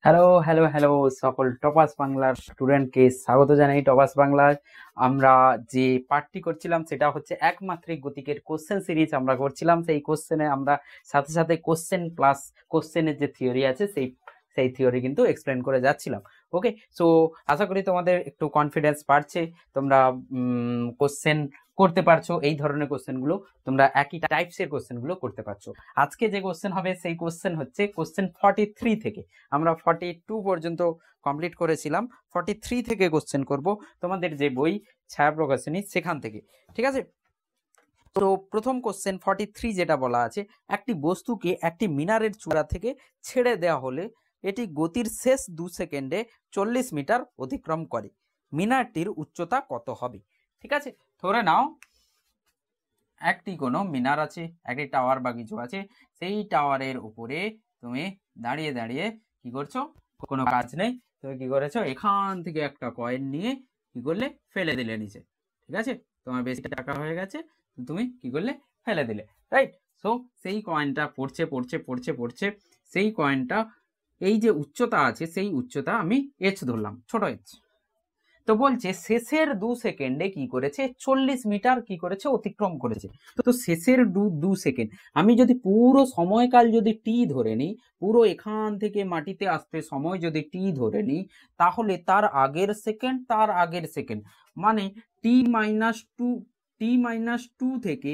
Hello hello hello সকল toppers বাংলার স্টুডেন্টকে স্বাগত জানাই। টপাস বাংলায় আমরা যে পাঠটি করছিলাম সেটা হচ্ছে একমাত্রিক গতিকের কোশ্চেন সিরিজ আমরা করছিলাম। সেই কোশ্চেনে আমরা সাথে সাথে কোশ্চেন প্লাস কোশ্চেনের যে থিওরি আছে সেই থিওরি কিন্তু এক্সপ্লেন করে যাচ্ছিলাম। ওকে, সো আশা করি তোমাদের একটু কনফিডেন্স বাড়ছে, তোমরা কোশ্চেন করতে পারছো, এই ধরনের কোশ্চেনগুলো তোমরা একই টাইপসের কোশ্চেনগুলো করতে পারছো। আজকে যে কোশ্চেন হবে সেই কোশ্চেন হচ্ছে কোশ্চেন 43 থেকে। আমরা 42 পর্যন্ত কমপ্লিট করেছিলাম, 43 থেকে কোশ্চেন করব তোমাদের যে বই ছায়া প্রকাশনী সেখান থেকে। ঠিক আছে, তো প্রথম কোশ্চেন 43 যেটা বলা আছে, একটি বস্তুকে একটি মিনারের চূড়া থেকে ছেড়ে দেওয়া হলে এটি গতির শেষ 2 সেকেন্ডে 40 মিটার অতিক্রম করে, মিনারটির উচ্চতা কত হবে? ঠিক আছে, ধরে নাও একটি কোনো মিনার আছে, একটি টাওয়ার বা কিছু আছে, সেই টাওয়ারের উপরে তুমি দাঁড়িয়ে দাঁড়িয়ে কি করছো, কোনো কাজ নেই, তুমি কি করেছো, এখান থেকে একটা কয়েন নিয়ে কি করলে, ফেলে দিলে নিচে। ঠিক আছে, তোমার বেশি টাকা হয়ে গেছে, তুমি কি করলে, ফেলে দিলে, রাইট। সো সেই কয়েনটা পড়ছে পড়ছে পড়ছে পড়ছে, সেই কয়েনটা এই যে উচ্চতা আছে সেই উচ্চতা আমি এইচ ধরলাম, ছোট এইচ। তো বলছে শেষের 2 সেকেন্ডে কি করেছে, 40 মিটার কি করেছে, অতিক্রম করেছে। তো শেষের 2 সেকেন্ড, আমি যদি পুরো সময়কাল যদি টি ধরে নিই, পুরো এখান থেকে মাটিতে আসতে সময় যদি টি ধরে নিই, তাহলে তার আগের সেকেন্ড মানে টি-2 থেকে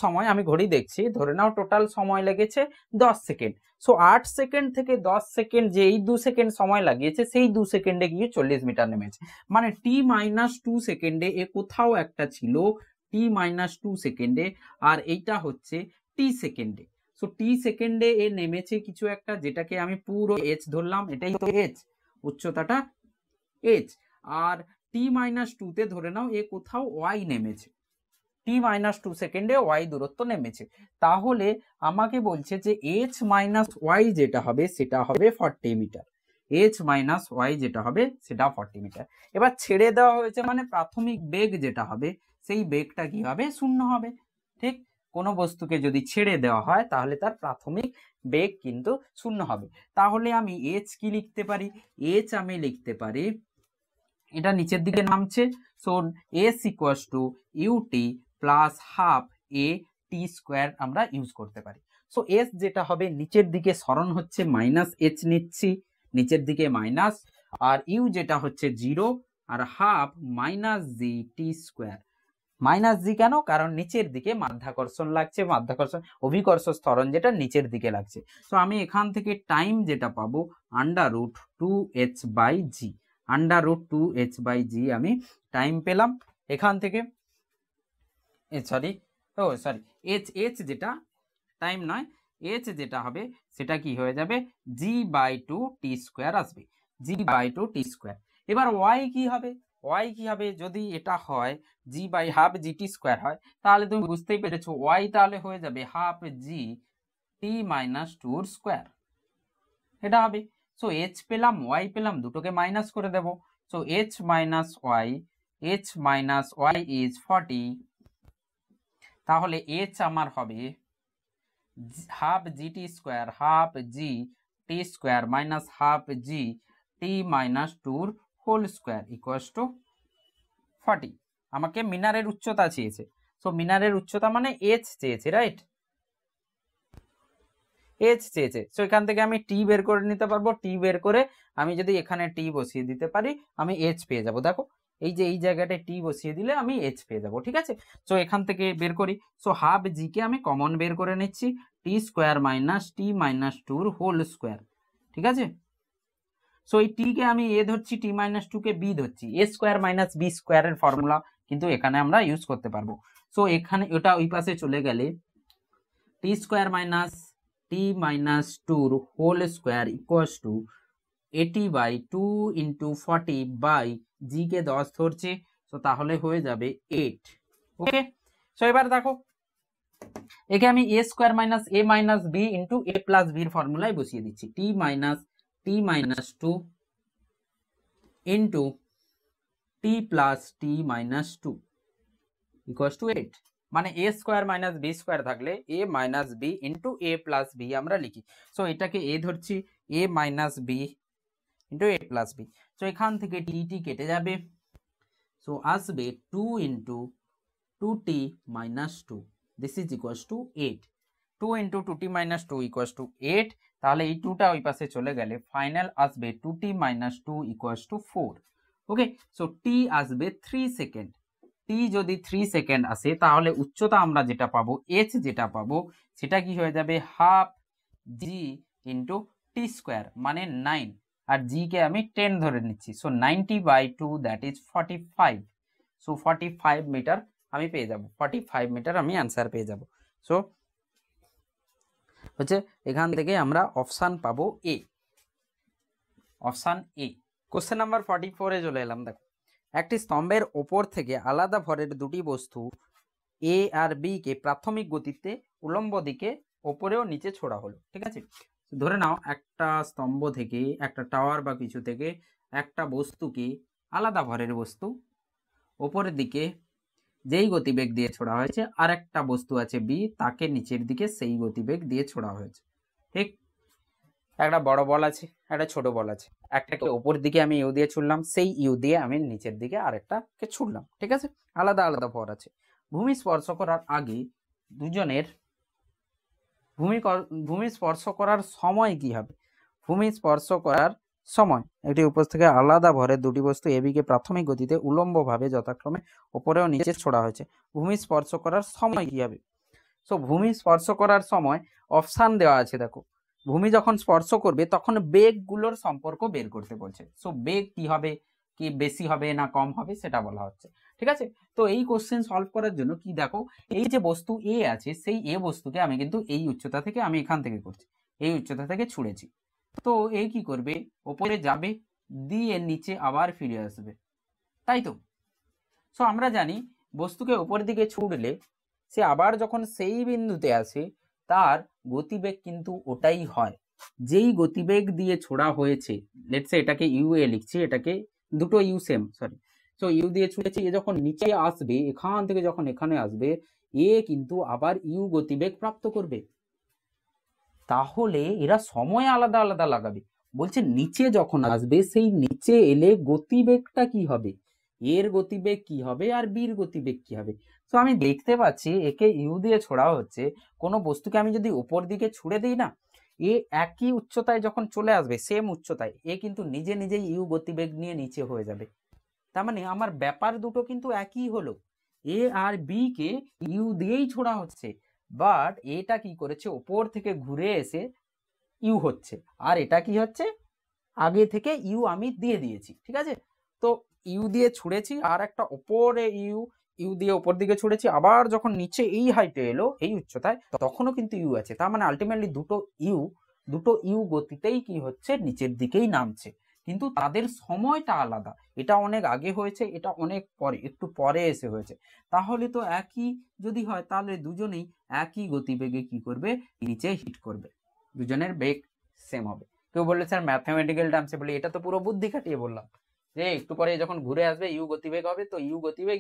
সময়, আমি ঘড়ি দেখছি, ধরে নাও টোটাল সময় লেগেছে 10 সেকেন্ড। সো 8 সেকেন্ড থেকে 10 সেকেন্ড যে এই 2 সেকেন্ড সময় লাগিয়েছে, সেই 2 সেকেন্ডে গিয়ে 40 মিটার নেমেছে। মানে টি-2 সেকেন্ডে এ কোথাও একটা ছিল, টি-2 সেকেন্ডে, আর এইটা হচ্ছে টি সেকেন্ডে। সো টি সেকেন্ডে এ নেমেছে কিছু একটা, যেটাকে আমি পুরো এইচ ধরলাম, এটাই তো এইচ, উচ্চতাটা এইচ। আর টি-2 তে ধরে নাও এ কোথাও ওয়াই নেমেছে, টি-2 সেকেন্ডে ওয়াই দূরত্ব নেমেছে। তাহলে আমাকে বলছে যে এইচ মাইনাস ওয়াই যেটা হবে সেটা হবে 40 মিটার, এইচ মাইনাস ওয়াই যেটা হবে সেটা 40 মিটার। এবার ছেড়ে দেওয়া হয়েছে মানে প্রাথমিক বেগ যেটা হবে সেই বেগটা কি হবে, 0 হবে। ঠিক, কোনো বস্তুকে যদি ছেড়ে দেওয়া হয় তাহলে তার প্রাথমিক বেগ কিন্তু 0 হবে। তাহলে আমি এইচ কি লিখতে পারি, এইচ আমি লিখতে পারি, এটা নিচের দিকে নামছে, so S equal to u t plus half a t square আমরা ইউজ করতে পারি। সো এস যেটা হবে, নিচের দিকে সরণ হচ্ছে মাইনাস এইচ নিচ্ছি, নিচের দিকে মাইনাস, আর ইউ যেটা হচ্ছে 0, আর হাফ মাইনাস জি টি স্কোয়ার। মাইনাস জি কেন, কারণ নিচের দিকে মাধ্যাকর্ষণ লাগছে, মাধ্যাকর্ষণ অভিকর্ষ ত্বরণ যেটা নিচের দিকে লাগছে। তো আমি এখান থেকে টাইম যেটা পাবো √2h/g, √2h/g আমি টাইম পেলাম এখান থেকে। এইচ যেটা টাইম নয়, এইচ যেটা হবে সেটা কি হয়ে যাবে, g/2t² আসবে, g/2t²। এবার ওয়াই কি হবে, ওয়াই কি হবে, যদি এটা হয় g/12gt² হয়, তাহলে তুমি বুঝতেই পেরেছো ওয়াই তাহলে হয়ে যাবে হাফ জি t-2 এটা হবে। সো এইচ পেলাম ওয়াই পেলাম, দুটোকে মাইনাস করে দেব। So H minus Y is 40, তাহলে এইচ আমার হবে half gt² half G T square minus half G t-2 whole square equals to 40। আমাকে মিনারের উচ্চতা চেয়েছে, সো মিনারের উচ্চতা মানে এইচ চেয়েছে, রাইট, এইচ চেয়েছে। সো এখান থেকে আমি টি বের করে নিতে পারবো, টি বের করে আমি যদি এখানে টি বসিয়ে দিতে পারি আমি এইচ পেয়ে যাব। দেখো এই যে এই জায়গাটায় টি বসিয়ে দিলে আমি এইচ পেয়ে যাব, ঠিক আছে। সো এখান থেকে বের করি, সো হাফ জি কে আমি কমন বের করে নিচ্ছি, t² minus t-2 whole square, ঠিক আছে। সো এই টি কে আমি এ ধরছি, t-2 কে বি ধরছি, এ স্কোয়ার মাইনাস বি স্কোয়ারের ফর্মুলা কিন্তু এখানে আমরা ইউজ করতে পারবো। সো এখানে ওটা ওই পাশে চলে গেলে t² minus t-2 whole square equals to 80/2 into 40 by G কে 10 ধরছে, তো তাহলে হয়ে যাবে 8। ওকে, সো এবার দেখো একে আমি a square minus a minus b into a plus বির ফর্মুলায় বসিয়ে দিচ্ছি, t-2 into t plus t-2 equals to 8। মানে a square minus b square থাকলে a minus b into a plus b আমরা লিখি। সো এটাকে a ধরছি, a minus b into a plus b. So এখান থেকে টি কেটে যাবে, সো আসবে 2 into 2t minus 2, this is equals to 8। 2 into 2t minus 2 equals to 8, তাহলে এই 2টা ওই পাশে চলে গেলে ফাইনাল আসবে 2t minus 2 equals to 4। Okay, so টি আসবে 3 সেকেন্ড। টি যদি 3 সেকেন্ড আসে তাহলে উচ্চতা আমরা যেটা পাবো, এইচ যেটা পাবো, সেটা কি হয়ে যাবে হাফ জি ইন্টু টি স্কোয়ার মানে 9, আর জি কে আমি 10 ধরে নিচ্ছি। So 90/2 that is 45। So 45 metre আমি পেয়ে যাব, 45 মিটার আমি অ্যান্সার পেয়ে যাব। সো হচ্ছে এখান থেকে আমরা অপশান পাবো এ, অপশান এ। কোশ্চেন নাম্বার 44-এ চলে এলাম। দেখো, একটি স্তম্ভের ওপর থেকে আলাদা ভরের দুটি বস্তু এ আর বি কে প্রাথমিক গতিতে উলম্ব দিকে ওপরেও নিচে ছোড়া হলো। ঠিক আছে, ধরে নাও একটা স্তম্ভ থেকে, একটা টাওয়ার বা কিছু থেকে একটা বস্তুকে, আলাদা ভরের বস্তু, ওপরের দিকে যেই গতিবেগ দিয়ে ছোড়া হয়েছে, আর একটা বস্তু আছে বি, তাকে নিচের দিকে সেই গতিবেগ দিয়ে ছোড়া হয়েছে। ঠিক, একটা বড় বল আছে, একটা ছোট বল আছে, একটাকে ওপর দিকে আমি ইউ দিয়ে ছুড়লাম, সেই ইউ দিয়ে আমি নিচের দিকে আরেকটাকে ছুড়লাম। ঠিক আছে, আলাদা আলাদা ভর আছে। ভূমি স্পর্শ করার আগে দুজনের ভূমি স্পর্শ করার সময় কি হবে? ভূমি স্পর্শ করার সময় একটি উপর থেকে আলাদা ভরের দুটি বস্তু এবি কে প্রাথমিক গতিতে উলম্বভাবে যথাক্রমে উপরে ও নিচে ছোড়া হয়েছে। ভূমি স্পর্শ করার সময় কি হবে? সো ভূমি স্পর্শ করার সময় অপশান দেওয়া আছে। দেখো, ভূমি যখন স্পর্শ করবে তখন বেগগুলোর সম্পর্ক বের করতে বলছে। সো বেগ কি হবে, কি বেশি হবে না কম হবে, সেটা বলা হচ্ছে। ঠিক আছে, তো এই কোশ্চেন সলভ করার জন্য কি, দেখো এই যে বস্তু এ আছে, সেই এ বস্তুকে আমি কিন্তু এই উচ্চতা থেকে, আমি এখান থেকে করছি, এই উচ্চতা থেকে ছুঁড়েছি। তো এ কি করবে, ওপরে যাবে, দিয়ে নিচে আবার ফিরে আসবে, তাই তো। সো আমরা জানি বস্তুকে উপরের দিকে ছুঁড়লে সে আবার যখন সেই বিন্দুতে আসে, তার গতিবেগ কিন্তু ওটাই হয় যেই গতিবেগ দিয়ে ছোড়া হয়েছে। লেটস সে এটাকে ইউ এ লিখছি, এটাকে দুটো u same, sorry. So u দিয়ে ছুঁড়েছি, এ যখন নিচে আসবে, এখান থেকে যখন এখানে আসবে, এ কিন্তু আবার ইউ গতিবেগ প্রাপ্ত করবে। তাহলে এরা সময় আলাদা আলাদা লাগাবে। বলছে নিচে যখন আসবে, সেই নিচে এলে গতিবেগটা কি হবে, এর গতিবেগ কি হবে আর বির গতিবেগ কি হবে। তো আমি দেখতে পাচ্ছি একে ইউ দিয়ে ছোড়া হচ্ছে, কোনো বস্তুকে আমি যদি উপর দিকে ছুড়ে দিই না, এ একই উচ্চতায় যখন চলে আসবে, সেম উচ্চতায়, এ কিন্তু নিজে নিজেই ইউ গতিবেগ নিয়ে নিচে হয়ে যাবে। তার মানে আমার ব্যাপার দুটো কিন্তু একই হলো, এ আর বি কে ইউ দিয়েই ছোড়া হচ্ছে, বাট এটা কি করেছে, ওপর থেকে ঘুরে এসে ইউ হচ্ছে, আর এটা কি হচ্ছে, আগে থেকে ইউ আমি দিয়ে দিয়েছি। ঠিক আছে, তো ইউ দিয়ে ছুঁড়েছি, আর একটা ওপরে ইউ, ইউ দিয়ে ওপর দিকে ছুঁড়েছি, আবার যখন নিচে এই হাইটে এলো, এই উচ্চতায়, তখনও কিন্তু ইউ আছে। তার মানে আলটিমেটলি দুটো ইউ গতিতেই কি হচ্ছে, নিচের দিকেই নামছে, কিন্তু তাদের সময়টা আলাদা। এটা অনেক আগে হয়েছে, এটা অনেক পরে, একটু পরে এসে হয়েছে। তাহলে তো একই যদি হয়, তাহলে দুজনেই একই গতিবেগে কি করবে, নিচে হিট করবে, দুজনের বেগ সেম হবে। কেউ বললে স্যার ম্যাথমেটিক্যাল টার্মসে, বলি এটা তো পুরো বুদ্ধি খাটিয়ে বললাম, যে একটু পরে যখন ঘুরে আসবে ইউ গতিবেগ হবে, তো ইউ গতিবেগ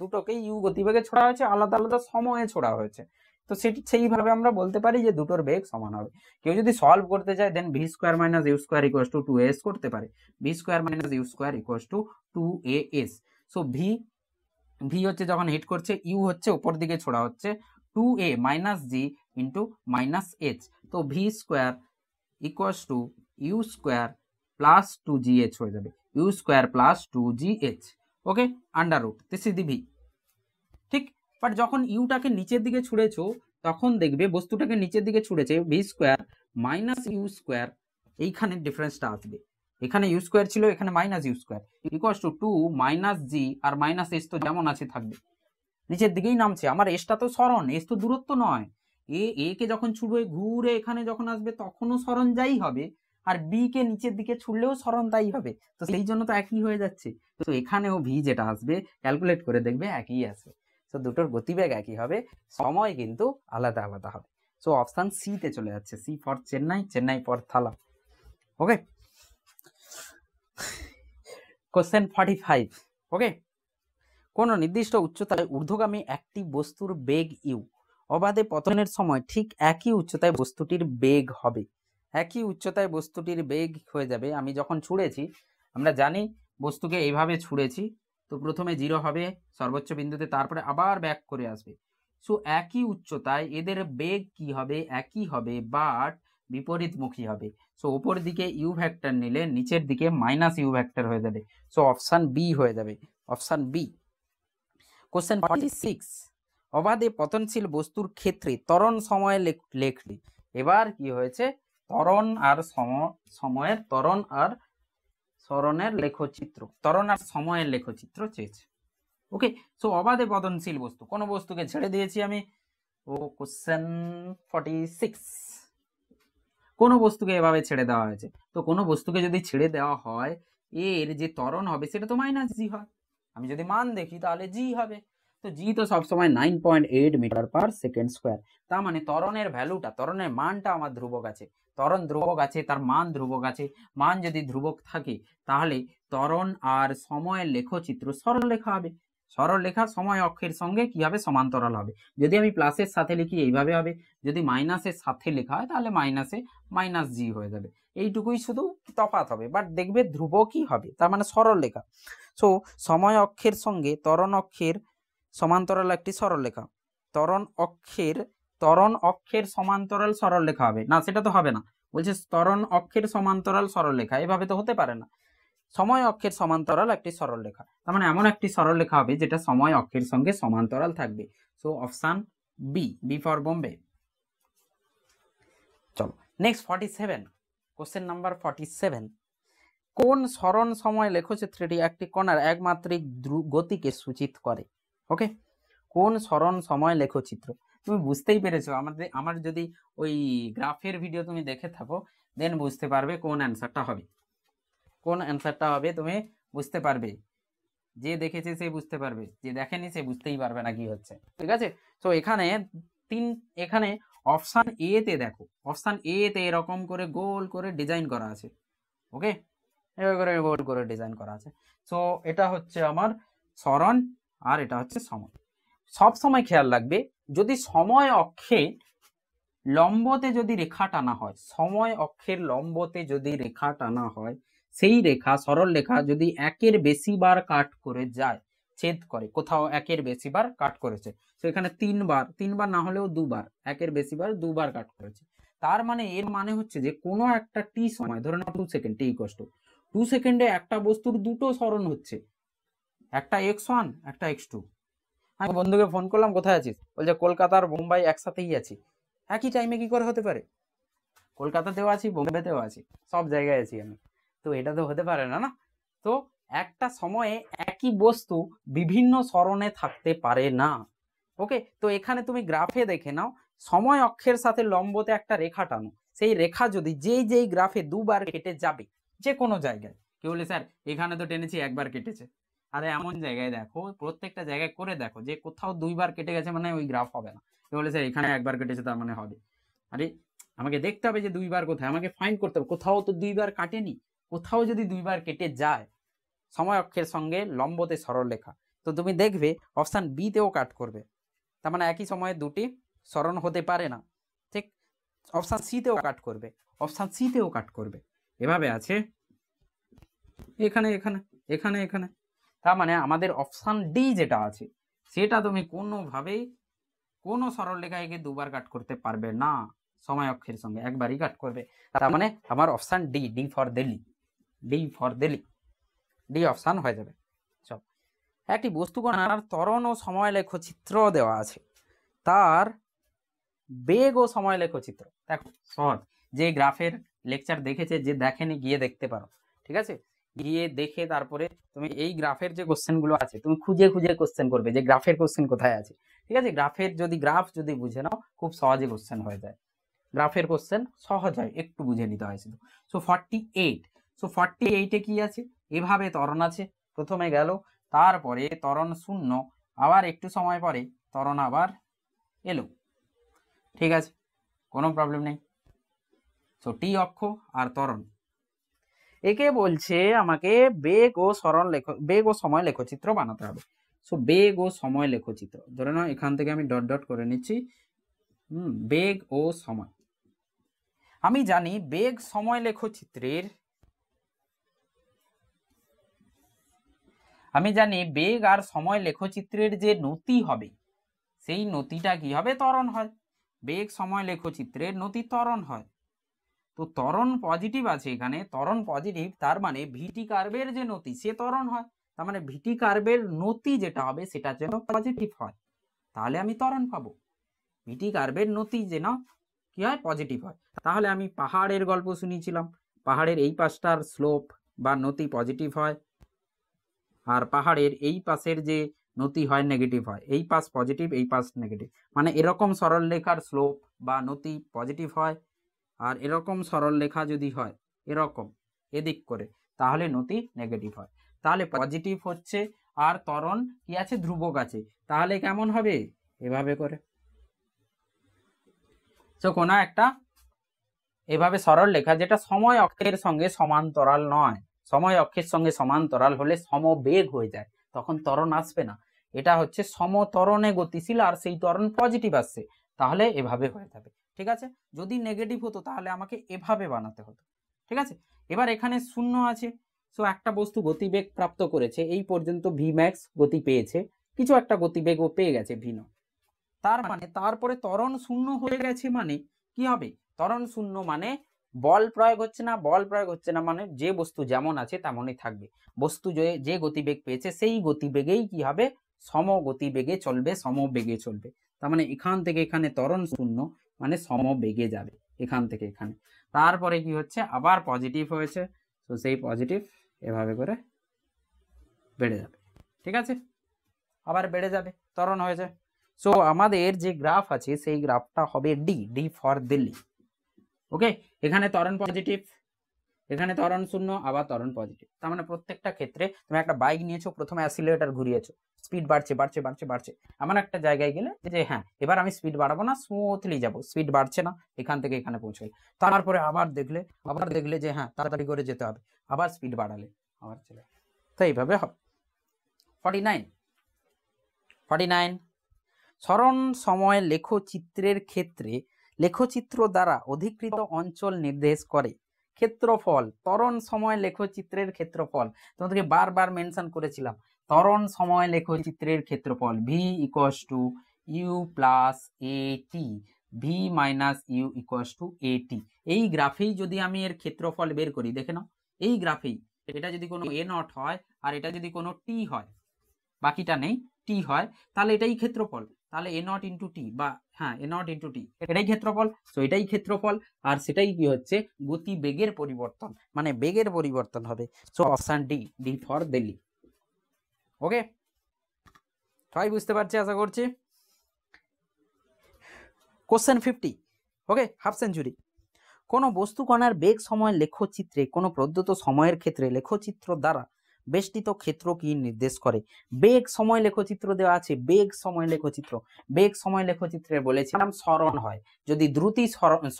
দুটোকেই ইউ গতিবেগে ছোড়া হয়েছে, আলাদা আলাদা সময়ে ছোড়া হয়েছে। তো সেইভাবে আমরা বলতে পারি যে দুটোর বেগ সমান হবে। কেউ যদি সলভ করতে চায়, then V square minus U square equals to 2as করতে পারে। V square minus U square equals to 2as। So V হচ্ছে যখন হিট করছে, ইউ হচ্ছে উপর দিকে ছোড়া হচ্ছে, 2a minus g into minus h. তো v square equals to u square plus 2gh হয়ে যাবে, u square plus 2gh। Okay, under root, this is the v. ঠিক, বাট যখন ইউটাকে নিচের দিকে ছুঁড়েছো, তখন দেখবে বস্তুটাকে নিচের দিকে ছুঁড়েছে, V square minus U square, এইখানে ডিফারেন্সটা আসবে। এখানে ইউ স্কোয়ার ছিল, এখানে minus U square equals to 2 minus G, আর মাইনাস এস তো যেমন আছে থাকবে, নিচের দিকেই নামছে। আমার এসটা তো সরণ, এস তো দূরত্ব নয়। এ কে যখন ছুড়বে, ঘুরে এখানে যখন আসবে, তখনও সরণ যাই হবে, আর বি কে নিচের দিকে ছুড়লেও সরণ তাই হবে। তো সেই জন্য তো একই হয়ে যাচ্ছে। তো এখানেও ভি যেটা আসবে, ক্যালকুলেট করে দেখবে একই আসবে। তো দুটোর গতিবেগ একই হবে, সময় কিন্তু আলাদা আলাদা হবে। সো অপশন সি তে চলে যাচ্ছে, C for Chennai, Chennai for Thala. Okay, question 45। ওকে, কোনো নির্দিষ্ট উচ্চতায় ঊর্ধ্বগামী একটি বস্তুর বেগ ইউ অবাধে পতনের সময় ঠিক একই উচ্চতায় বস্তুটির বেগ হবে। একই উচ্চতায় বস্তুটির বেগ হয়ে যাবে। আমি যখন ছুঁড়েছি, আমরা জানি বস্তুকে এইভাবে ছুঁড়েছি, তো প্রথমে 0 হবে সর্বোচ্চ বিন্দুতে, তারপরে আবার ব্যাক করে আসবে। সো একই উচ্চতায় এদের বেগ কি হবে? একই হবে, বাট বিপরীতমুখী হবে। সো উপর দিকে ইউ ভেক্টর নিলে নিচের দিকে মাইনাস ইউ ভেক্টর হয়ে যাবে। সো অপশান বি হয়ে যাবে, অপশান বি। কোশ্চেন 46, অবাধে পতনশীল বস্তুর ক্ষেত্রে ত্বরণ সময়ে লেখলি। এবার কি হয়েছে? ত্বরণ আর সময়ের, ত্বরণ আর সরণের লেখচিত্র, ত্বরণ আর সময়ের লেখচিত্র চেয়েছে। ওকে, সো অবাধে পতনশীল বস্তু, কোন বস্তুকে ছেড়ে দিয়েছি আমি, ও কোশ্চেন 46, কোন বস্তুকে এভাবে ছেড়ে দেওয়া হয়েছে। তো কোনো বস্তুকে যদি ছেড়ে দেওয়া হয়, এর যে ত্বরণ হবে সেটা তো মাইনাস জি হয়। আমি যদি মান দেখি তাহলে জি হবে। তো জি তো সবসময় 9.8 মিটার পার সেকেন্ড স্কোয়ার। তার মানে ত্বরণের ভ্যালুটা, ত্বরণের মানটা আমার ধ্রুবক আছে, ত্বরণ ধ্রুবক আছে, তার মান ধ্রুবক আছে। মান যদি ধ্রুবক থাকে তাহলে ত্বরণ আর সময়ের লেখচিত্র সরল লেখা হবে। সরল লেখা সময় অক্ষের সঙ্গে কি হবে? সমান্তরাল হবে। যদি আমি প্লাসের সাথে লিখি এইভাবে হবে, যদি মাইনাসের সাথে লেখা হয় তাহলে মাইনাসে মাইনাস জি হয়ে যাবে। এইটুকুই শুধু তফাৎ হবে, বাট দেখবে ধ্রুবকই হবে, তার মানে সরল লেখা। সো সময় অক্ষের সঙ্গে ত্বরণ অক্ষের সমান্তরাল একটি সরল লেখা। ত্বরণ অক্ষের সমান্তরাল সরল লেখা হবে না, সেটা তো হবে না। বলছে ত্বরণ অক্ষের সমান্তরাল সরল লেখা, এভাবে তো হতে পারে না। সময় অক্ষের সমান্তরাল একটি সরল রেখা, তার মানে এমন একটি সরল রেখা হবে যেটা সময় অক্ষের সঙ্গে সমান্তরাল থাকবে। So option B, B for Bombay. চলো নেক্সট 47, কোশ্চেন নাম্বার 47, কোন সরণ সময় লেখচিত্রটি একটি কণার একমাত্রিক গতিকে সূচিত করে? ওকে, কোন সরণ সময় লেখচিত্র? তুমি বুঝতেই পেরেছো, আমার যদি ওই গ্রাফের ভিডিও তুমি দেখে থাকো দেন বুঝতে পারবে কোন অ্যান্সারটা হবে। কোন অ্যান্সারটা হবে তুমি বুঝতে পারবে, যে দেখেছে সে বুঝতে পারবে, যে দেখেনি সে বুঝতেই পারবে না কি হচ্ছে। ঠিক আছে, তো এখানে এখানে অপশান এ তে দেখো, অপশান এ তে এরকম করে গোল করে ডিজাইন করা আছে। ওকে, এভাবে করে গোল করে ডিজাইন করা আছে। সো এটা হচ্ছে আমার সরণ আর এটা হচ্ছে সময়। সব সময় খেয়াল রাখবে, যদি সময় অক্ষে লম্বতে যদি রেখা টানা হয়, সময় অক্ষের লম্বতে যদি রেখা টানা হয়, সেই রেখা, সরল রেখা যদি একের বেশি বার কাট করে যায়, ছেদ করে, কোথাও একের বেশি বার কাট করেছে, তো এখানে তিনবার না হলেও দুবার, একের বেশি বার দুবার কাট করেছে, তার মানে এর মানে হচ্ছে যে কোনো একটা টি সময়, ধরে নাও 2 সেকেন্ড, টি ইকুয়াল টু 2 সেকেন্ডে একটা বস্তুর দুটো সরণ হচ্ছে, একটা x1 একটা x2। আমি বন্ধুকে ফোন করলাম, কোথায় আছিস? বলছে কলকাতা আর বোম্বাই একসাথেই আছি। একই টাইমে কি করে হতে পারে? কলকাতাতেও আছি, বোম্বেতেও আছি, সব জায়গায় আছি আমি, তো এটা তো হতে পারে না, না? তো একটা সময়ে একই বস্তু বিভিন্ন সরণে থাকতে পারে না। ওকে, তো এখানে তুমি গ্রাফে দেখে নাও, সময় অক্ষের সাথে লম্বতে একটা রেখা টানো, সেই রেখা যদি যেই গ্রাফে দুবার কেটে যাবে, যে কোনো জায়গায়, কেউ বলে স্যার এখানে তো টেনেছি একবার কেটেছে, আরে এমন জায়গায় দেখো, প্রত্যেকটা জায়গায় করে দেখো যে কোথাও দুইবার কেটে গেছে মানে ওই গ্রাফ হবে না। কেউ বলে স্যার এখানে একবার কেটেছে তার মানে হবে, আরে আমাকে দেখতে হবে যে দুইবার কোথায়, আমাকে ফাইন্ড করতে হবে কোথাও তো দুইবার কাটেনি। কোথাও যদি দুইবার কেটে যায় সময় অক্ষের সঙ্গে লম্বতে সরল রেখা, তো তুমি দেখবে অপশান বি তেও কাট করবে, তার মানে একই সময়ে দুটি সরণ হতে পারে না। ঠিক, অপশান সি তেও কাট করবে, অপশান সি তেও কাট করবে, এভাবে আছে এখানে এখানে এখানে এখানে। তার মানে আমাদের অপশান ডি যেটা আছে সেটা তুমি কোনোভাবেই কোনো সরল রেখা একে দুবার কাট করতে পারবে না, সময় অক্ষের সঙ্গে একবারই কাট করবে। তার মানে আমার option D, D for Delhi, D for Delhi, D option হয়ে যাবে। চল, একটি বস্তু কণার ত্বরণ ও সময় লেখচিত্র দেওয়া আছে, তার বেগ ও সময় লেখচিত্র দেখো সহজ, যে গ্রাফের লেকচার দেখেছে, যে দেখেনি গিয়ে দেখতে পারো। ঠিক আছে, গিয়ে দেখে তারপরে তুমি এই গ্রাফের যে কোশ্চেন গুলো আছে তুমি খুঁজে খুঁজে কোশ্চেন করবে যে গ্রাফের কোশ্চেন কোথায় আছে। ঠিক আছে, গ্রাফ যদি বুঝে নাও খুব সহজে কোশ্চেন হয়ে যায়, গ্রাফের কোশ্চেন সহজ হয়, একটু বুঝে নিতে হয় শুধু। সো 48, সো 48-এ কি আছে? এভাবে ত্বরণ আছে, প্রথমে গেল, তারপরে ত্বরণ শূন্য, আবার একটু সময় পরে ত্বরণ আবার এলো। ঠিক আছে, কোনো প্রবলেম নেই। সো টি অক্ষ আর ত্বরণ, একে বলছে আমাকে বেগ ও বেগ ও সময় লেখচিত্র বানাতে হবে। সো বেগ ও সময় লেখচিত্র, ধরে নাও এখান থেকে আমি ডট ডট করে নিচ্ছি, বেগ ও সময়। আমি জানি বেগ সময় লেখচিত্রের বেগ আর সময় লেখচিত্রের যে নতি হবে সেই নতিটা কি হবে, ত্বরণ হয়। বেগ সময় লেখচিত্রের নতি ত্বরণ হয়। তো ত্বরণ পজিটিভ আছে এখানে, ত্বরণ পজিটিভ, তার মানে ভিটি কার্ভের যে নতি সে ত্বরণ হয়, তার মানে ভিটি কার্ভের নতি যেটা হবে সেটা যেন পজিটিভ হয়, তাহলে আমি ত্বরণ পাবো। ভিটি কার্ভের নতি যেন কি হয়, পজিটিভ হয়। তাহলে আমি পাহাড়ের গল্প শুনিয়েছিলাম, পাহাড়ের এই পাশটার স্লোপ বা নতি পজিটিভ হয়, আর পাহাড়ের এই পাশের যে নতি হয় নেগেটিভ হয়, এই পাশ পজিটিভ এই পাশ নেগেটিভ, মানে এরকম সরল রেখার স্লোপ বা নতি পজিটিভ হয়, আর এরকম সরল রেখা যদি হয় এরকম এদিক করে, তাহলে নতি নেগেটিভ হয়। তাহলে পজিটিভ হচ্ছে আর ত্বরণ কি আছে, ধ্রুবক আছে, তাহলে কেমন হবে, এভাবে করে। তো কোনো একটা এভাবে সরল রেখা যেটা সময় অক্ষের সঙ্গে সমান্তরাল নয়, সময় অক্ষের সঙ্গে সমান্তরাল হলে সমবেগ হয়ে যায়, তখন ত্বরণ আসবে না। এটা হচ্ছে সমত্বরণে গতিশীল আর সেই ত্বরণ পজিটিভ আসছে, তাহলে এভাবে হয়ে যাবে। ঠিক আছে, যদি নেগেটিভ হতো তাহলে আমাকে এভাবে বানাতে হতো। ঠিক আছে, এবার এখানে শূন্য আছে, সো একটা বস্তু গতিবেগ প্রাপ্ত করেছে, এই পর্যন্ত ভি ম্যাক্স গতি পেয়েছে, কিছু একটা গতিবেগ ও পেয়ে গেছে ভি নট, তার মানে তারপরে ত্বরণ শূন্য হয়ে গেছে, মানে কি হবে, ত্বরণ শূন্য মানে বল প্রয়োগ হচ্ছে না, বল প্রয়োগ হচ্ছে না মানে যে বস্তু যেমন আছে তেমনই থাকবে, বস্তু যে গতিবেগ পেয়েছে সেই গতিবেগেই কি হবে, সমগতিবেগে চলবে, সমবেগে চলবে। তার মানে এখান থেকে এখানে ত্বরণ শূন্য মানে সমবেগে যাবে এখান থেকে এখানে। তারপরে কি হচ্ছে, আবার পজিটিভ হয়েছে, তো সেই পজিটিভ এভাবে করে বেড়ে যাবে। ঠিক আছে, আবার বেড়ে যাবে, ত্বরণ হয়েছে। সো আমাদের যে গ্রাফ আছে সেই গ্রাফটা হবে ডি ফর দিল্লি। ওকে, এখানে ত্বরণ পজিটিভ, এখানে ত্বরণ শূন্য, আবার ত্বরণ পজিটিভ, তার মানে প্রত্যেকটা ক্ষেত্রে তুমি একটা বাইক নিয়েছো, প্রথমে অ্যাসিলারেটর ঘুরিয়েছো, স্পিড বাড়ছে বাড়ছে বাড়ছে বাড়ছে, এমন একটা জায়গায় গেলে যে হ্যাঁ এবার আমি স্পিড বাড়াবো না, স্মুথলি যাবো, স্পিড বাড়ছে না, এখান থেকে এখানে পৌঁছে গেল। তারপরে আবার দেখলে যে হ্যাঁ তাড়াতাড়ি করে যেতে হবে, আবার স্পিড বাড়ালে আবার চলে, তো এইভাবে হবে। 49 সরণ সময় লেখচিত্রের ক্ষেত্রে লেখচিত্র দ্বারা অধিকৃত অঞ্চল নির্দেশ করে ক্ষেত্রফল। ত্বরণ সময় লেখচিত্রের ক্ষেত্রফল তোমাদেরকে বারবার মেনশন করেছিলাম, ত্বরণ সময় লেখচিত্রের ক্ষেত্রফল V equals to U plus A T, V minus U equals to A T. এই গ্রাফেই যদি আমি এর ক্ষেত্রফল বের করি, দেখে নাও, এই গ্রাফেই এটা যদি কোনো এ নট হয় আর এটা যদি কোনো টি হয়, বাকিটা নেই, টি হয়, তাহলে এটাই ক্ষেত্রফল, তাহলে এ নট ইন্টু টি, বা হ্যাঁ এ নট ইন্টু টি, এটাই ক্ষেত্রফল। তো এটাই ক্ষেত্রফল, আর সেটাই কি হচ্ছে, গতি বেগের পরিবর্তন, মানে বেগের পরিবর্তন হবে। So option D for Delhi. Okay, সবাই বুঝতে পারছি আশা করছি। Question 50, okay, half century. কোনো বস্তু কণার বেগ সময় লেখচিত্রে কোনো প্রদত্ত সময়ের ক্ষেত্রে লেখচিত্র দ্বারা বেষ্টিত ক্ষেত্র কি নির্দেশ করে। বেগ সময় লেখচিত্র দেওয়া আছে, বেগ সময় লেখচিত্র, বেগ সময় লেখচিত্রে বলেছিলাম সরণ হয়, যদি দ্রুতি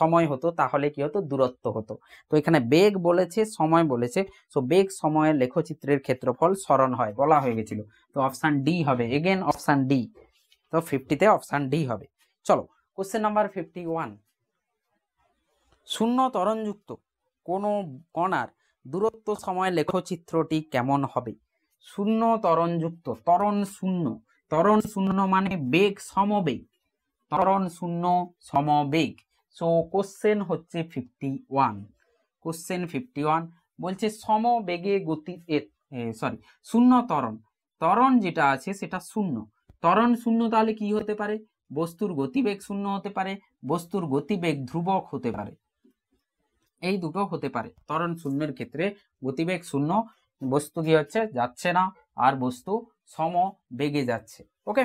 সময় হতো তাহলে কি হতো, দূরত্ব হতো। তো এখানে বেগ বলেছে, সময় বলেছে, সো বেগ সময়ের লেখচিত্রের ক্ষেত্রফল সরণ হয়, বলা হয়ে গেছিল। তো অপশন ডি হবে, এগেন অপশন ডি। তো 50-তে অপশন ডি হবে। চলো কোশ্চেন নাম্বার 51, শূন্য ত্বরণযুক্ত কোনো কণার দূরত্ব সময় লেখচিত্রটি কেমন হবে। শূন্য ত্বরণযুক্ত, ত্বরণ শূন্য মানে বেগ সমবেগ, ত্বরণ শূন্য সমবেগ। সো কোশ্চেন হচ্ছে 51, কোশ্চেন 51 বলছে সমবেগে গতি, শূন্য ত্বরণ যেটা আছে সেটা শূন্য, ত্বরণ শূন্য, তাহলে কি হতে পারে, বস্তুর গতিবেগ শূন্য হতে পারে, বস্তুর গতিবেগ ধ্রুবক হতে পারে, এই দুটো হতে পারে। ত্বরণ শূন্যের ক্ষেত্রে গতিবেগ শূন্য, বস্তু কি হচ্ছে, যাচ্ছে না, আর বস্তু সমবেগে যাচ্ছে। ওকে,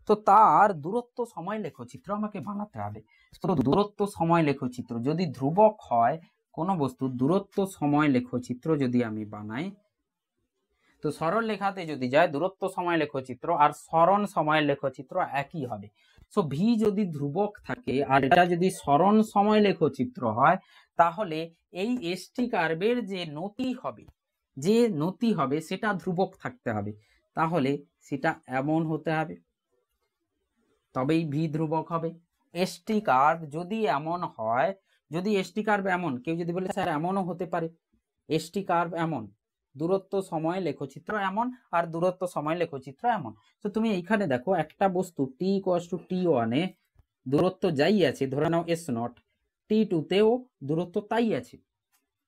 তো তার দূরত্ব সময় লেখচিত্র আমাকে বানাতে হবে। তো দূরত্ব সময় লেখচিত্র যদি ধ্রুবক হয়, কোনো বস্তুর দূরত্ব সময় লেখচিত্র যদি আমি বানাই, তো সরল লেখাতে যদি যায় দূরত্ব সময় লেখচিত্র আর সরণ সময় লেখচিত্র একই হবে। সো ভি যদি ধ্রুবক থাকে আর এটা যদি সরণ সময় লেখচিত্র হয়, তাহলে এই এসটি কার্ভের যে নতি হবে সেটা ধ্রুবক থাকতে হবে, তাহলে সেটা এমন হতে হবে, তবেই ভি ধ্রুবক হবে। এসটি কার্ভ যদি এমন হয় যদি এসটি কার্ভ এমন, কেউ যদি বলে স্যার এমনও হতে পারে, এসটি কার্ভ এমন, দূরত্ব সময় লেখচিত্র এমন, আর দূরত্ব সময় লেখচিত্র এমন। তো তুমি এইখানে দেখো একটা বস্তু টি ইকুয়ালস টু t1 এ দূরত্ব যাই আছে, ধরে নাও s0, t2 তেও দূরত্ব তাই আছে,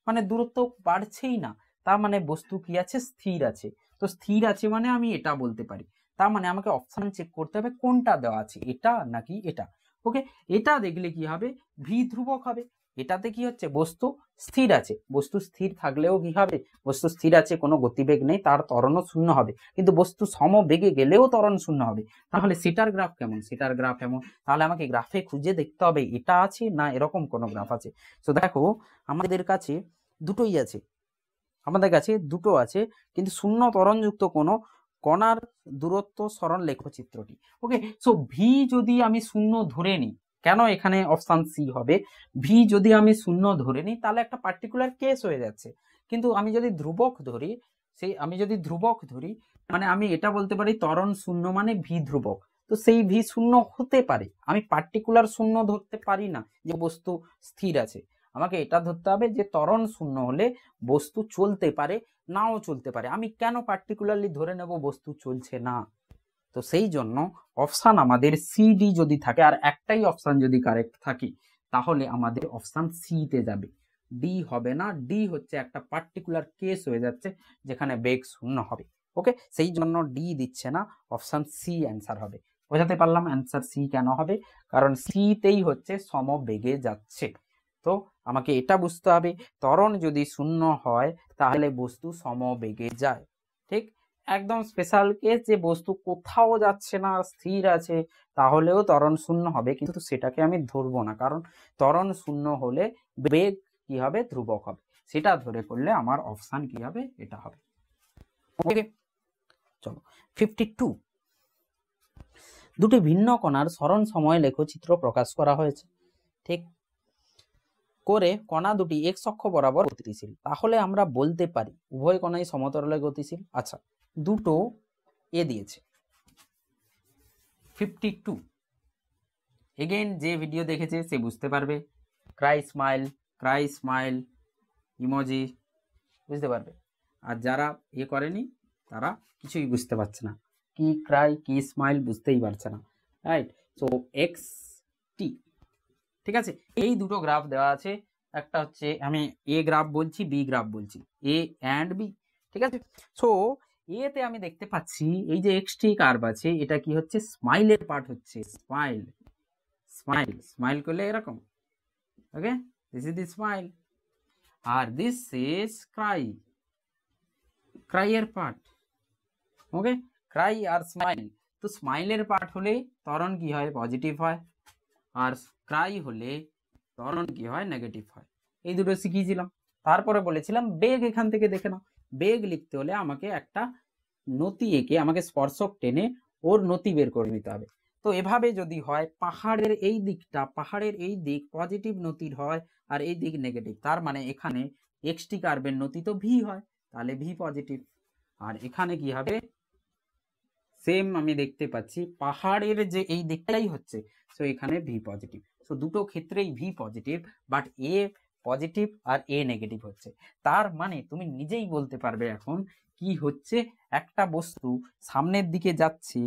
মানে দূরত্ব বাড়ছেই না, তার মানে বস্তু কি আছে, স্থির আছে। তো স্থির আছে মানে আমি এটা বলতে পারি, তার মানে আমাকে অপশন চেক করতে হবে কোনটা দেওয়া আছে, এটা নাকি এটা। ওকে, এটা দেখলে কি হবে, ভি ধ্রুবক হবে। এটাতে কি হচ্ছে, বস্তু স্থির আছে, বস্তু স্থির থাকলেও কি হবে, বস্তু স্থির আছে, কোনো গতিবেগ নেই, তার ত্বরণও শূন্য হবে, কিন্তু বস্তু সমবেগে গেলেও ত্বরণ শূন্য হবে। তাহলে সেটার গ্রাফ কেমন, সেটার গ্রাফ এমন। তাহলে আমাকে গ্রাফে খুঁজে দেখতে হবে এটা আছে না এরকম কোনো গ্রাফ আছে। তো দেখো আমাদের কাছে দুটোই আছে, আমাদের কাছে দুটো আছে, কিন্তু শূন্য ত্বরণযুক্ত কোনো কণার দূরত্ব সরণ লেখচিত্রটি। ওকে, সো ভি যদি আমি শূন্য ধরে নিই, কেন এখানে অপশন সি হবে, ভি যদি আমি শূন্য ধরে নিই তাহলে একটা পার্টিকুলার কেস হয়ে যাচ্ছে, কিন্তু আমি যদি ধ্রুবক ধরি, আমি যদি ধ্রুবক ধরি মানে আমি এটা বলতে পারি ত্বরণ শূন্য মানে ভি ধ্রুবক। তো সেই ভি শূন্য হতে পারে, আমি পার্টিকুলার শূন্য ধরতে পারি না যে বস্তু স্থির আছে, আমাকে এটা ধরতে হবে যে ত্বরণ শূন্য হলে বস্তু চলতে পারে, নাও চলতে পারে। আমি কেন পার্টিকুলারলি ধরে নেব বস্তু চলছে না? তো সেই জন্য অপশন আমাদের সিডি যদি থাকে, আর একটাই অপশন যদি কারেক্ট থাকে, তাহলে আমাদের অপশন সি তে যাবে, ডি হবে না। ডি হচ্ছে একটা পার্টিকুলার কেস হয়ে যাচ্ছে যেখানে বেগ শূন্য হবে। ওকে, সেই জন্য ডি দিচ্ছে না, অপশন সি অ্যান্সার হবে। বোঝাতে পারলাম অ্যান্সার সি কেন হবে, কারণ সি তেই হচ্ছে সমবেগে যাচ্ছে। তো আমাকে এটা বুঝতে হবে, ত্বরণ যদি শূন্য হয় তাহলে বস্তু সমবেগে যায়। ঠিক, একদম স্পেশাল কেস যে বস্তু কোথাও যাচ্ছে না, স্থির আছে, তাহলেও ত্বরণ শূন্য হবে, কিন্তু সেটাকে আমি ধরবো না, কারণ ত্বরণ শূন্য হলে বেগ কি হবে, ধ্রুবক হবে। সেটা ধরে করলে আমার অপশন কি হবে, এটা হবে। ওকে, চলো 52, দুটি ভিন্ন কণার সরণ সময় লেখচিত্র প্রকাশ করা হয়েছে। ঠিক করে কণা দুটি এক্স অক্ষ বরাবর গতিশীল, তাহলে আমরা বলতে পারি উভয় কণাই সমতলে গতিশীল। আচ্ছা, দুটো এ দিয়েছে 52, এগেইন যে ভিডিও দেখেছে সে বুঝতে পারবে, ক্রাই স্মাইল ইমোজি বুঝতে পারবে, আর যারা করেনি তারা কিছুই বুঝতে পারছে না, কি ক্রাই কি স্মাইল বুঝতেই পারছে না, রাইট। সো এক্স টি, ঠিক আছে, এই দুটো গ্রাফ দেওয়া আছে, একটা হচ্ছে আমি এ গ্রাফ বলছি, বি গ্রাফ বলছি, এ অ্যান্ড বি, ঠিক আছে। সো এতে আমি দেখতে পাচ্ছি এই যে এক্সটি কার্ভ আছে, এটা কি হচ্ছে, স্মাইলের পার্ট হচ্ছে, স্মাইল করলে এরকম। Okay, this is the smile, আর দিস ইজ ক্রাই এর পার্ট। ওকে, ক্রাই আর স্মাইল, তো স্মাইলের পার্ট হলে ত্বরণ কি হয়, পজিটিভ হয়, আর ক্রাই হলে ত্বরণ কি হয়, নেগেটিভ হয়। এই দুটো শিখিয়েছিলাম। তারপরে বলেছিলাম বেগ এখান থেকে দেখে নাও, বেগ লিখতে হলে আমাকে একটা নতি এঁকে, আমাকে স্পর্শক টেনে ওর নতি বের করে নিতে হবে। তো এভাবে যদি হয়, পাহাড়ের এই দিক পজিটিভ নতির হয়, আর এই দিক নেগেটিভ, তার মানে এখানে এক্সটি কার্ভের নতি তো ভি হয়, তাহলে ভি পজিটিভ। আর এখানে কি হবে, সেম আমি দেখতে পাচ্ছি পাহাড়ের যে এই দিকটাই হচ্ছে, সো এখানে ভি পজিটিভ। সো দুটো ক্ষেত্রেই ভি পজিটিভ, বাট এ পজিটিভ আর এ নেগেটিভ হচ্ছে। তার মানে তুমি নিজেই বলতে পারবে এখন কি হচ্ছে, একটা বস্তু সামনের দিকে যাচ্ছে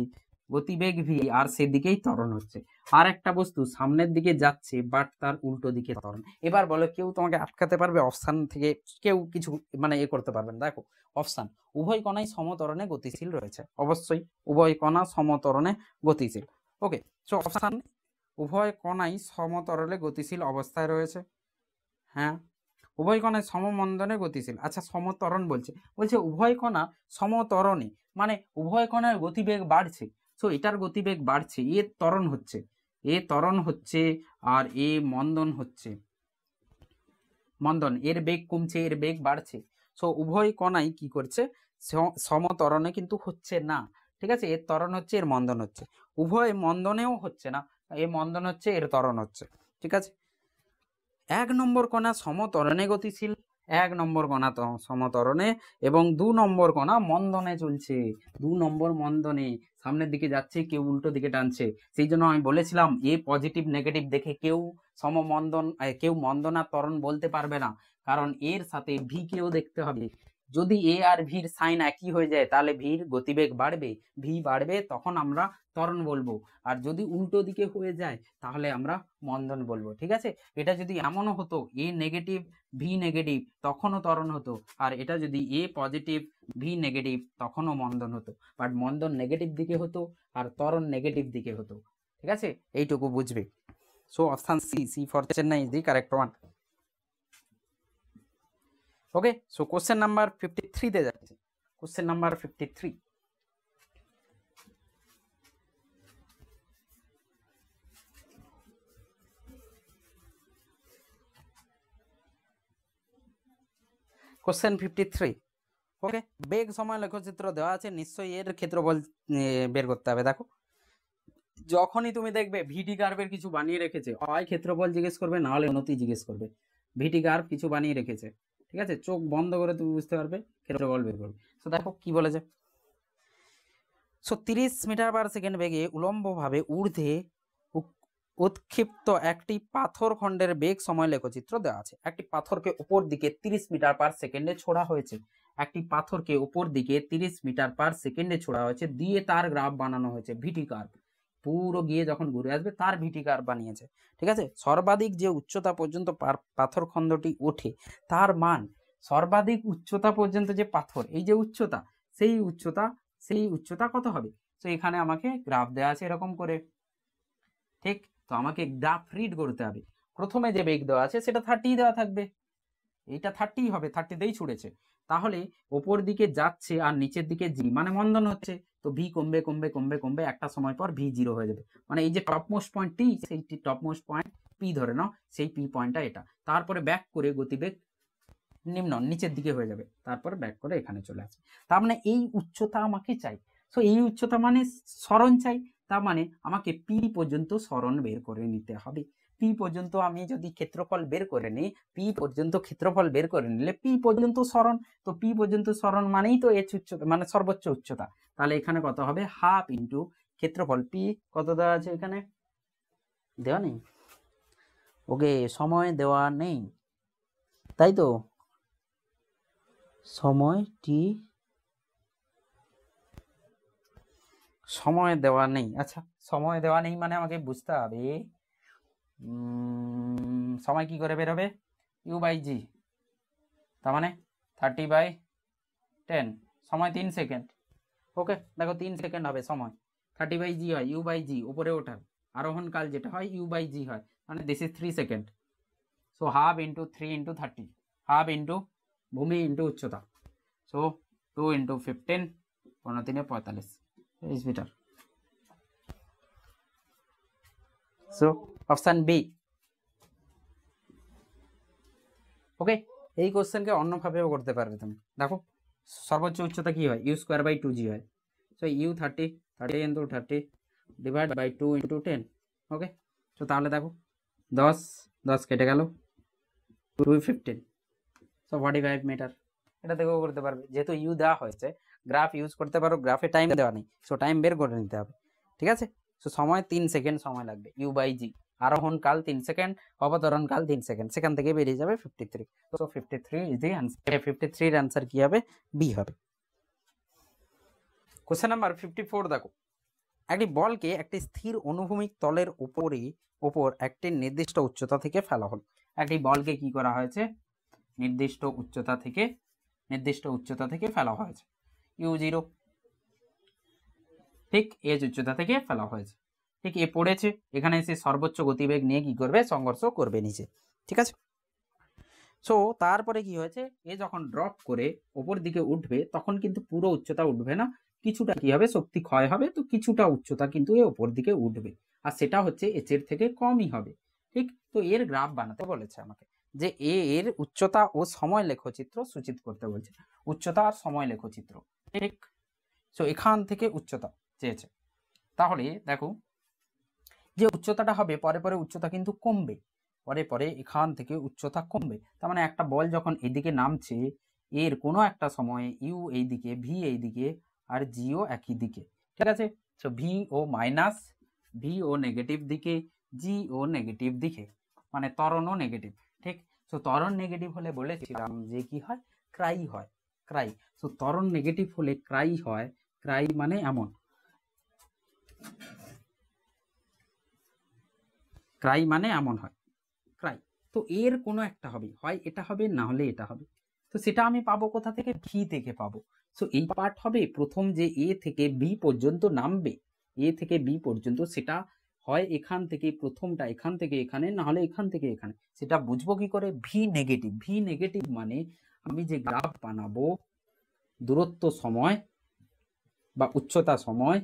গতিবেগ ভি, আর সেদিকেই ত্বরণ হচ্ছে, আর একটা বস্তু সামনের দিকে যাচ্ছে বাট তার উল্টো দিকে ত্বরণ। এবার বলো কেউ তোমাকে আটকাতে পারবে অপশান থেকে, কেউ কিছু মানে করতে পারবে না। দেখো অপশান, উভয় কণাই সমত্বরণে গতিশীল রয়েছে, অবশ্যই উভয় কণা সমত্বরণে গতিশীল। ওকে, সো অপশান, উভয় কণাই সমতরলে গতিশীল অবস্থায় রয়েছে। হ্যাঁ, উভয় কণায় সমমন্দনে গতিশীল। আচ্ছা, সমত্বরণ বলছে উভয় কণা সমত্বরণে, মানে উভয় কণার গতিবেগ বাড়ছে, সো এটার গতিবেগ বাড়ছে, এ ত্বরণ হচ্ছে আর এ মন্দন হচ্ছে, এর বেগ কমছে, এর বেগ বাড়ছে। সো উভয় কণাই কি করছে, সমত্বরণে কিন্তু হচ্ছে না, ঠিক আছে, এর ত্বরণ হচ্ছে, এর মন্দন হচ্ছে, উভয় মন্দনেও হচ্ছে না, এর মন্দন হচ্ছে, এর ত্বরণ হচ্ছে, ঠিক আছে। এক নম্বর কণা সমত্বরণে গতিশীল, 1 নম্বর কণা সমতরণে এবং 2 নম্বর কণা মন্দনে চলছে। 2 নম্বর মন্দনে সামনের দিকে যাচ্ছে, কেউ উল্টো দিকে টানছে। সেই জন্য আমি বলেছিলাম এ পজিটিভ নেগেটিভ দেখে কেউ সমমন্দন কেউ মন্দনা ত্বরণ বলতে পারবে না, কারণ এর সাথে ভি কেও দেখতে হবে। যদি এ আর ভির সাইন একই হয়ে যায় তাহলে ভির গতিবেগ বাড়বে, ভি বাড়বে, তখন আমরা ত্বরণ বলবো। আর যদি উল্টো দিকে হয়ে যায় তাহলে আমরা মন্দন বলবো। ঠিক আছে, এটা যদি এমনও হতো এ নেগেটিভ ভি নেগেটিভ তখনও ত্বরণ হতো, আর এটা যদি এ পজিটিভ ভি নেগেটিভ তখনও মন্দন হতো। বাট মন্দন নেগেটিভ দিকে হতো আর ত্বরণ নেগেটিভ দিকে হতো। ঠিক আছে, এইটুকু বুঝবে। So option C for Chennai is the correct one. Okay, so question number 53 তে যাচ্ছে। Question number 53, question 53। ওকে, বেগ সময় লেখচিত্র দেওয়া আছে, নিশ্চয়ই এর ক্ষেত্রফল বের করতে হবে। দেখো, যখনই তুমি দেখবে ভিটি কার্ভের কিছু বানিয়ে রেখেছে, হয় ক্ষেত্রফল জিজ্ঞেস করবে, না হলে উন্নতি জিজ্ঞেস করবে। ভিটি কার্ভ কিছু বানিয়ে রেখেছে, ঠিক আছে, চোখ বন্ধ করে তুমি বুঝতে পারবে, ক্ষেত্রফল বের করবে। তো দেখো কি বলেছে। সো 30 মিটার পার সেকেন্ড বেগে উলম্বভাবে ঊর্ধ্বে উৎক্ষিপ্ত একটি পাথর খণ্ডের বেগ সময় লেখচিত্র দেওয়া আছে। একটি পাথরকে উপর দিকে 30 মিটার পার সেকেন্ডে ছোড়া হয়েছে। একটি পাথরকে উপর দিকে 30 মিটার পার সেকেন্ডে ছোড়া হয়েছে, দিয়ে তার গ্রাফ বানানো হয়েছে, ভিটি কার্ভ। পুরো গিয়ে যখন ঘুরে আসবে তার ভিটি কার্ভ বানিয়েছে। ঠিক আছে, সর্বাধিক যে উচ্চতা পর্যন্ত পাথর খণ্ডটি ওঠে তার মান, সর্বাধিক উচ্চতা পর্যন্ত যে পাথর, এই যে উচ্চতা, সেই উচ্চতা কত হবে। তো এখানে আমাকে গ্রাফ দেওয়া আছে এরকম করে। ঠিক, তো আমাকে গ্রাফ রিড করতে হবে। প্রথমে যে বেগ দেওয়া আছে সেটা 30 দেওয়া থাকবে, এইটা 30 হবে, 30তেই ছুড়েছে। তাহলে ওপর দিকে যাচ্ছে আর নিচের দিকে জি, মানে মন্দন হচ্ছে, তো ভি কমবে কমবে কমবে কমবে, একটা সময় পর ভি 0 হয়ে যাবে। মানে এই যে টপ মোস্ট পয়েন্ট টি, সেই টপ মোস্ট পয়েন্ট পি ধরে নাও, সেই পি পয়েন্টটা এটা। তারপরে ব্যাক করে গতিবেগ নিম্ন নিচের দিকে হয়ে যাবে, তারপরে ব্যাক করে এখানে চলে আসবে। তার মানে এই উচ্চতা আমাকে চাই। সো এই উচ্চতা মানে সরণ চাই, তার মানে আমাকে পি পর্যন্ত সরণ বের করে নিতে হবে। পি পর্যন্ত আমি যদি ক্ষেত্রফল বের করে নিই, পি পর্যন্ত ক্ষেত্রফল বের করে নিলে পি পর্যন্ত সরণ, তো পি পর্যন্ত সরণ মানেই তো এইচ উচ্চতা, মানে সর্বোচ্চ উচ্চতা। তাহলে এখানে কত হবে, হাফ ইন্টু ক্ষেত্রফল, পি কত দেওয়া আছে এখানে, দেওয়া নেই। ওকে, সময় দেওয়া নেই, তাই তো, সময়টি সময় দেওয়া নেই। আচ্ছা, সময় দেওয়া নেই মানে আমাকে বুঝতে হবে সময় কি করে বেরোবে, ইউ বাই জি, তার মানে 30/10, সময় 3 সেকেন্ড। ওকে, দেখো 3 সেকেন্ড হবে সময়, 30/জি হয়, ইউ বাই জি উপরে ওঠার আরোহণ কাল যেটা হয় ইউ বাই জি হয়, মানে this is 3 second. So half into 3 into 30, half into ভূমি ইন্টু উচ্চতা, so 2 into 15, 15×3 = 45 metre. So option B. Okay, এই কোশ্চেনকে অন্যভাবেও করতে পারবে তুমি। দেখো, সর্বোচ্চ উচ্চতা কি হয়, u²/2g হয়। So u 30 × 30 divide by 2 × 10। Okay, তো তাহলে দেখো 10 10 কেটে গেল, 2 15, সো 45 মিটার। এটা থেকেও করতে পারবে, যেহেতু ইউ দেওয়া হয়েছে, গ্রাফ ইউজ করতে পারো, গ্রাফে টাইম দেওয়া নেই, সো টাইম বের করে নিতে হবে। ঠিক আছে, সো সময় 3 সেকেন্ড সময় লাগবে, ইউ বাই জি, আরোহণ কাল 3 সেকেন্ড, অবতরণ কাল 3 সেকেন্ড, সেখান থেকে বেরিয়ে যাবে 53। So 53 is the answer. 53 এর আনসার কি হবে, বি হবে। কোশ্চেন নাম্বার 54 দেখো, একটি বলকে একটি স্থির অনুভূমিক তলের উপর একটি নির্দিষ্ট উচ্চতা থেকে ফেলা হল। একটি বলকে কি করা হয়েছে, নির্দিষ্ট উচ্চতা থেকে ফেলা হয়েছে, u0, ঠিক এজ উচ্চতা থেকে ফেলা হয়েছে। ঠিক এ পড়েছে, এখানে এসে সর্বোচ্চ গতিবেগ নিয়ে কি করবে, সংঘর্ষ করবে নিচে। ঠিক আছে, সো তারপরে কি হয়েছে, এ যখন ড্রপ করে ওপর দিকে উঠবে তখন কিন্তু পুরো উচ্চতা উঠবে না, কিছুটা কি হবে, শক্তি ক্ষয় হবে, তো কিছুটা উচ্চতা কিন্তু এ ওপর দিকে উঠবে, আর সেটা হচ্ছে এচ এর থেকে কমই হবে। ঠিক, তো এর গ্রাফ বানাতে বলেছে আমাকে, যে এর উচ্চতা ও সময় লেখচিত্র সূচিত করতে বলছে, উচ্চতা আর সময় লেখচিত্র। ঠিক, সো এখান থেকে উচ্চতা চেয়েছে। তাহলে দেখো, যে উচ্চতাটা হবে পরে পরে উচ্চতা কিন্তু কমবে, পরে পরে এখান থেকে উচ্চতা কমবে। তার মানে একটা বল যখন এদিকে নামছে, এর কোনো একটা সময়ে ইউ এইদিকে, ভি এইদিকে, আর জিও একই দিকে, ঠিক আছে। তো ভি ও মাইনাস, ভি ও নেগেটিভ দিকে, জি ও নেগেটিভ দিকে, মানে ত্বরণও নেগেটিভ, ঠিক। তো ত্বরণ নেগেটিভ হলে বলেছিলাম যে কি হয়, ক্রাই হয়, ক্রাই। তো ত্বরণ নেগেটিভ হলে ক্রাই হয়, ক্রাই মানে এমন, ক্রাই মানে এমন হয়, ক্রাই। তো এর কোনো একটা হবে, হয় এটা হবে, না হলে এটা হবে। তো সেটা আমি পাবো কোথা থেকে, ভি থেকে পাবো। সো এই পার্ট হবে প্রথম যে এ থেকে বি পর্যন্ত নামবে, এ থেকে বি পর্যন্ত, সেটা হয় এখান থেকে প্রথমটা এখান থেকে এখানে, না হলে এখান থেকে এখানে। সেটা বুঝবো কি করে, ভি নেগেটিভ। ভি নেগেটিভ মানে আমি যে গ্রাফ বানাবো, দূরত্ব সময় বা উচ্চতা সময়,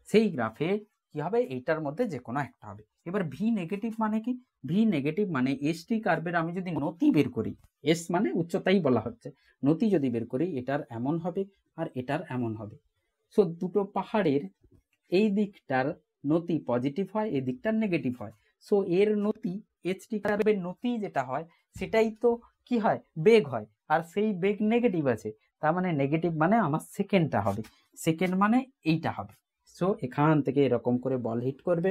সেই গ্রাফে কি হবে, এইটার মধ্যে যে কোনো একটা হবে। এবার ভি নেগেটিভ মানে কি, ভি নেগেটিভ মানে এসটি কার্ভের আমি যদি নতি বের করি, এস মানে উচ্চতাই বলা হচ্ছে, নতি যদি বের করি, এটার এমন হবে আর এটার এমন হবে। সো দুটো পাহাড়ের এই দিকটার নতি পজিটিভ হয়, এই দিকটার নেগেটিভ হয়। সো এর নতি, এইচটি কার্ভের নতি যেটা হয়, সেটাই তো কি হয়, বেগ হয়, আর সেই বেগ নেগেটিভ আছে। তার মানে নেগেটিভ মানে আমার সেকেন্ডটা হবে, সেকেন্ড মানে এইটা হবে। সো এখান থেকে এরকম করে বল হিট করবে,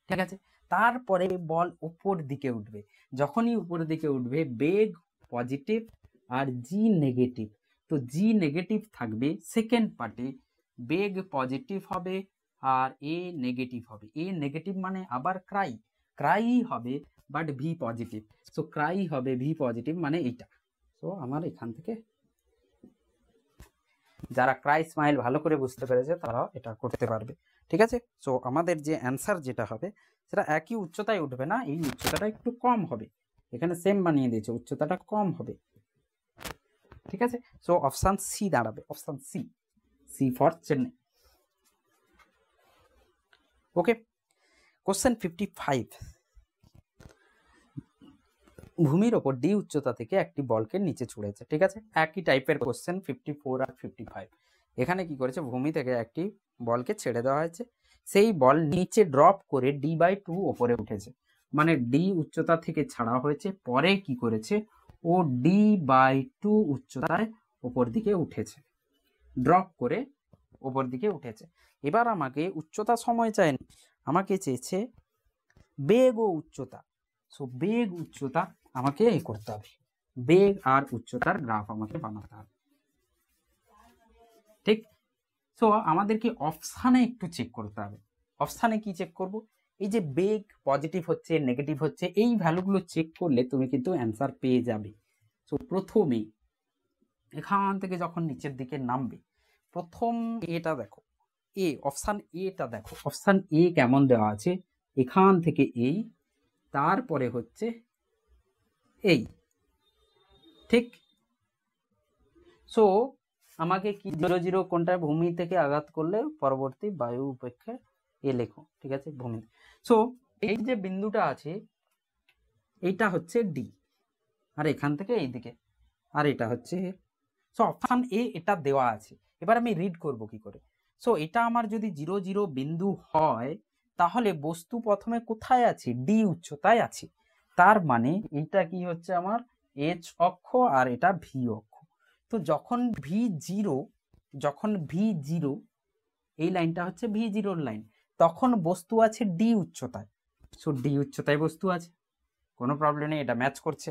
ঠিক আছে। তারপরে বল উপর দিকে উঠবে, যখনই উপর দিকে উঠবে বেগ পজিটিভ আর জি নেগেটিভ। তো জি নেগেটিভ থাকবে সেকেন্ড পার্টে, বেগ পজিটিভ হবে আর এ নেগেটিভ হবে। এ নেগেটিভ মানে আবার ক্রাই, ক্রাই হবে but V positive. So Cry হবে ভি পজিটিভ মানে এইটা। সো আমার এখান থেকে, যারা ক্রাই স্মাইল ভালো করে বুঝতে পেরেছে তারা এটা করতে পারবে, ঠিক আছে। সো আমাদের যে অ্যান্সার যেটা হবে, সেটা একই উচ্চতায় উঠবে না, এই উচ্চতাটা একটু কম হবে, এখানে সেম বানিয়ে দিয়েছে, উচ্চতাটা কম হবে, ঠিক আছে। সো অপশান সি দাঁড়াবে, option C, C for Chennai. Okay, question 55, ভূমির ওপর ডি উচ্চতা থেকে একটি বলকে নিচে ছুঁড়েছে, ঠিক আছে। একই টাইপের কোশ্চেন 54 আর 55। এখানে কি করেছে, ভূমি থেকে একটি বলকে ছেড়ে দেওয়া হয়েছে, সেই বল নিচে ড্রপ করে d/2 ওপরে উঠেছে। মানে ডি উচ্চতা থেকে ছাড়া হয়েছে, পরে কি করেছে, ও d/2 উচ্চতায় ওপর দিকে উঠেছে, ড্রপ করে ওপর দিকে উঠেছে। এবার আমাকে উচ্চতা সময় চায়নি, আমাকে চেয়েছে বেগ ও উচ্চতা। সো বেগ উচ্চতা আমাকে এই করতে হবে, বেগ আর উচ্চতার গ্রাফ আমাকে বানাতে হবে, ঠিক। সো আমাদেরকে অপশানে একটু চেক করতে হবে। অপশানে কি চেক করব, এই যে বেগ পজিটিভ হচ্ছে নেগেটিভ হচ্ছে, এই ভ্যালুগুলো চেক করলে তুমি কিন্তু অ্যান্সার পেয়ে যাবে। সো প্রথমে এখান থেকে যখন নিচের দিকে নামবে, প্রথম এটা দেখো, এ অপশান এটা দেখো, অপশান এ কেমন দেওয়া আছে, এখান থেকে এই, তারপরে হচ্ছে এই, ঠিক। সো আমাকে কি 0 0 কোনটা, ভূমি থেকে আঘাত করলে পরবর্তী বায়ু উপেক্ষায় এ লেখো, ঠিক আছে, ভূমি। সো এই যে বিন্দুটা আছে, এইটা হচ্ছে ডি, আর এখান থেকে এইদিকে, আর এটা হচ্ছে, সো অপশান এ এটা দেওয়া আছে। এবার আমি রিড করব কি করে, সো এটা আমার যদি 0 0 বিন্দু হয়, তাহলে বস্তু প্রথমে কোথায় আছে, ডি উচ্চতায় আছে। তার মানে এটা কি হচ্ছে আমার এইচ অক্ষ আর এটা ভি অক্ষ। তো যখন v0, যখন v0, এই লাইনটা হচ্ছে v0 লাইন, তখন বস্তু আছে ডি উচ্চতায়। সো ডি উচ্চতায় বস্তু আছে, কোনো প্রবলেম নেই, এটা ম্যাচ করছে।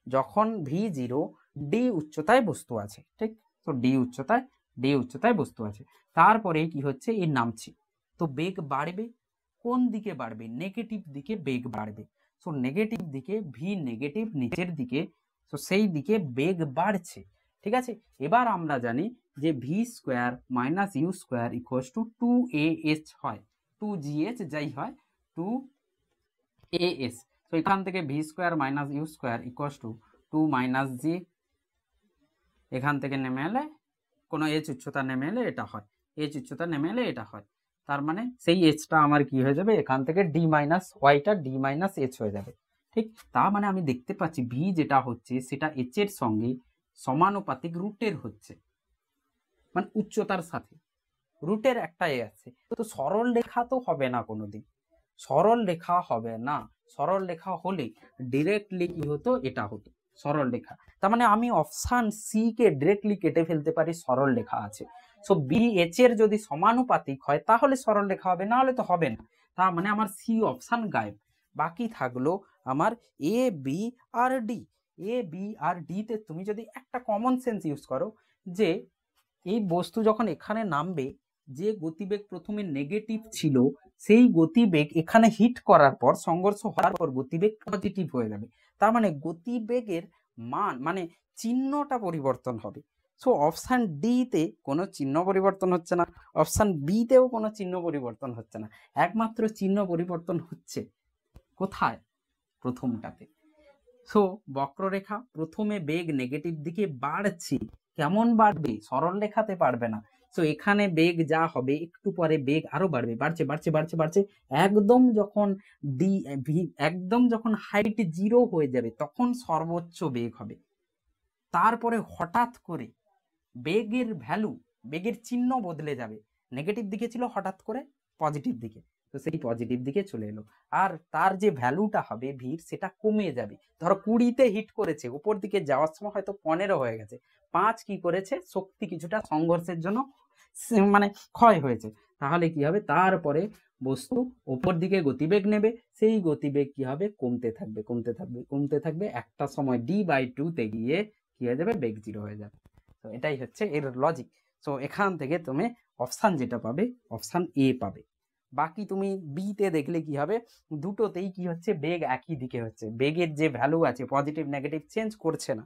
যখন v0, ডি উচ্চতায় বস্তু আছে, ঠিক। তো ডি উচ্চতায় বস্তু আছে। তারপরে কি হচ্ছে, এর নামছে, তো বেগ বাড়বে, কোন দিকে বাড়বে, নেগেটিভ দিকে বেগ বাড়বে। সো নেগেটিভ দিকে, ভি নেগেটিভ নিচের দিকে, সো সেই দিকে বেগ বাড়ছে, ঠিক আছে। এবার আমরা জানি যে V square minus U square equals to 2AH হয়, 2GH যাই হয়, 2AS। তো এখান থেকে V square minus U square equals to 2 minus G, এখান থেকে নেমে এলে কোনো এইচ উচ্চতা নেমে এলে এটা হয়, এইচ উচ্চতা নেমে এলে এটা হয়। তার মানে সেই এইচটা আমার কি হয়ে যাবে, এখান থেকে ডি মাইনাস ওয়াইটা ডি মাইনাস এইচ হয়ে যাবে, ঠিক। তার মানে আমি দেখতে পাচ্ছি ভি যেটা হচ্ছে সেটা এইচ এর সঙ্গে সমানুপাতিক রুটের হচ্ছে, মানে উচ্চতার সাথে রুটের একটা এ আছে। তো সরল রেখা তো হবে না কোনোদিন, সরল রেখা হবে না, সরল রেখা হলে ডিরেক্টলি কি হতো, এটা হতো সরল রেখা। তার মানে আমি অপশন সি কে ডিরেক্টলি কেটে ফেলতে পারি, সরল রেখা আছে। সো বি এইচ এর যদি সমানুপাতিক হয় তাহলে সরল রেখা হবে, না হলে তো হবে না। তার মানে আমার সি অপশন গায়েব। বাকি থাকলো আমার A B R D. A B R D তে তুমি যদি একটা কমন সেন্স ইউজ করো, যে এই বস্তু যখন এখানে নামবে, যে গতিবেগ প্রথমে নেগেটিভ ছিল সেই গতিবেগ এখানে হিট করার পর, সংঘর্ষ হওয়ার পর গতিবেগ পজিটিভ হয়ে যাবে। তার মানে গতিবেগের মান মানে চিহ্নটা পরিবর্তন হবে। সো অপশান ডি তে কোনো চিহ্ন পরিবর্তন হচ্ছে না, অপশান বি তেও কোনো চিহ্ন পরিবর্তন হচ্ছে না। একমাত্র চিহ্ন পরিবর্তন হচ্ছে কোথায়, প্রথমটাতে। সো বক্ররেখা প্রথমে বেগ নেগেটিভ দিকে বাড়ছে, কেমন বাড়বে, সরল রেখাতে পারবে না। সো এখানে বেগ যা হবে একটু পরে বেগ আরো বাড়বে, বাড়ছে বাড়ছে বাড়ছে বাড়ছে, একদম যখন ডি ভি একদম যখন হাইট 0 হয়ে যাবে তখন সর্বোচ্চ বেগ হবে। তারপরে হঠাৎ করে বেগের ভ্যালু, বেগের চিহ্ন বদলে যাবে, নেগেটিভ দিকে ছিল হঠাৎ করে পজিটিভ দিকে, তো সেই পজিটিভ দিকে চলে এলো। আর তার যে ভ্যালুটা হবে ভিড়, সেটা কমে যাবে। ধরো 20-তে হিট করেছে, উপর দিকে যাওয়ার সময় হয়তো 15 হয়ে গেছে, 5 কি করেছে, শক্তি কিছুটা সংঘর্ষের জন্য মানে ক্ষয় হয়েছে। তাহলে কি হবে, তারপরে বস্তু উপর দিকে গতিবেগ নেবে, সেই গতিবেগ কি হবে, কমতে থাকবে কমতে থাকবে কমতে থাকবে, একটা সময় d/2 তে গিয়ে কি হয়ে যাবে, বেগ 0 হয়ে যাবে। তো এটাই হচ্ছে এর লজিক। সো এখান থেকে তুমি অপশান যেটা পাবে, অপশান এ পাবে। বাকি তুমি বি তে দেখলে কি হবে, দুটোতেই কি হচ্ছে, বেগ একই দিকে হচ্ছে, বেগের যে ভ্যালু আছে পজিটিভ নেগেটিভ চেঞ্জ করছে না।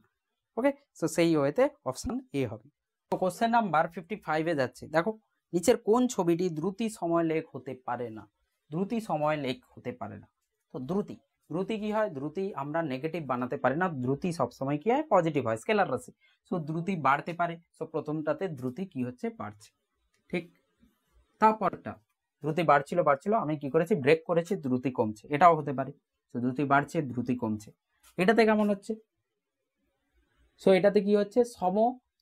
ওকে, সো সেই ওয়েতে অপশান এ হবে। তো কোশ্চেন নাম্বার 55-এ যাচ্ছে। দেখো, নিচের কোন ছবিটি দ্রুতি সময় লেখ হতে পারে না, দ্রুতি সময় লেখ হতে পারে না। তো দ্রুতি, দ্রুতি কি হয়, দ্রুতি আমরা নেগেটিভ বানাতে পারি না, দ্রুতি সবসময় কি হয়, পজিটিভ হয়, স্কেলার রাশি। সো দ্রুতি বাড়তে পারে, সো প্রথমটাতে দ্রুতি কি হচ্ছে, বাড়ছে। ঠিক, তারপরটা দ্রুতি বাড়ছিল বাড়ছিল, আমি কি করেছি, ব্রেক করেছি, দ্রুতি কমছে, এটাও হতে পারে। সো দ্রুতি বাড়ছে, দ্রুতি কমছে। এটাতে কেমন হচ্ছে, সো এটাতে কি হচ্ছে, সম,